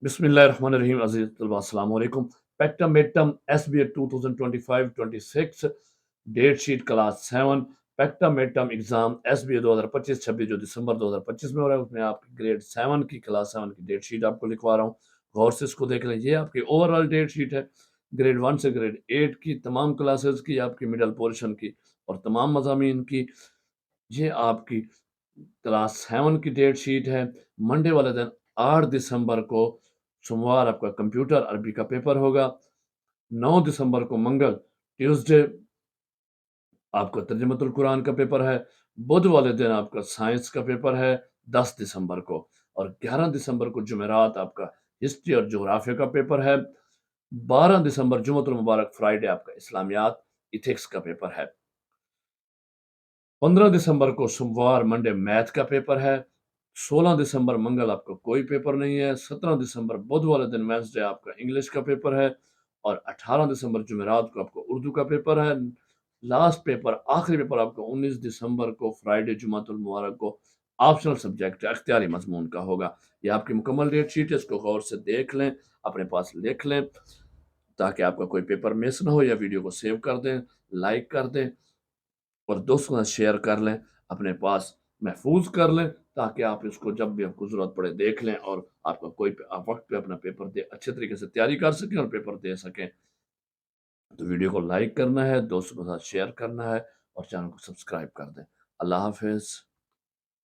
बिस्मिल्लाहिर्रहमानिर्रहीम अजीज तलबा अस्सलाम वालेकुम। पेक्टम मेक्टम SBA 2025-26 डेट शीट क्लास 7 पेक्टम मेक्टम एग्जाम SBA 2025-26 जो दिसंबर 2025 में हो रहा है उसमें आपकी ग्रेड 7 की क्लास 7 की डेट शीट आपको लिखवा रहा हूँ। गौर से इसको देख लें। ये आपकी ओवरऑल डेट शीट है ग्रेड 1 से ग्रेड 8 की तमाम क्लासेस की, आपकी मिडल पोर्शन की और तमाम मज़ामीन की। ये आपकी क्लास 7 की डेट शीट है। मंडे वाले दिन 8 दिसंबर को सोमवार आपका कंप्यूटर अरबी का पेपर होगा। 9 दिसंबर को मंगल ट्यूसडे आपका तर्जुमतुल कुरान का पेपर है। बुध वाले दिन आपका साइंस का पेपर है 10 दिसंबर को। और 11 दिसंबर को जुमेरात आपका हिस्ट्री और जोग्राफिया का पेपर है। 12 दिसंबर जुमतुल मुबारक फ्राइडे आपका इस्लामियात इथिक्स का पेपर है। 15 दिसंबर को सोमवार मंडे मैथ का पेपर है। 16 दिसंबर मंगल आपका कोई पेपर नहीं है। 17 दिसंबर बुध वाले दिन वेंसडे आपका इंग्लिश का पेपर है। और 18 दिसंबर जुमेरात को आपका उर्दू का पेपर है। लास्ट पेपर आखिरी पेपर आपका 19 दिसंबर को फ्राइडे जुमातुल मुबारक को ऑप्शनल सब्जेक्ट अख्तियारी मजमून का होगा। ये आपकी मुकम्मल डेट शीट है, इसको गौर से देख लें, अपने पास लिख लें ताकि आपका कोई पेपर मिस ना हो। या वीडियो को सेव कर दें, लाइक कर दें और दोस्तों के साथ शेयर कर लें, अपने पास महफूज कर लें ताकि आप इसको जब भी आपको ज़रूरत पड़े देख लें और आपका कोई आप वक्त पे अपना पेपर दे अच्छे तरीके से तैयारी कर सकें और पेपर दे सकें। तो वीडियो को लाइक करना है, दोस्तों के साथ शेयर करना है और चैनल को सब्सक्राइब कर दें। अल्लाह हाफिज़।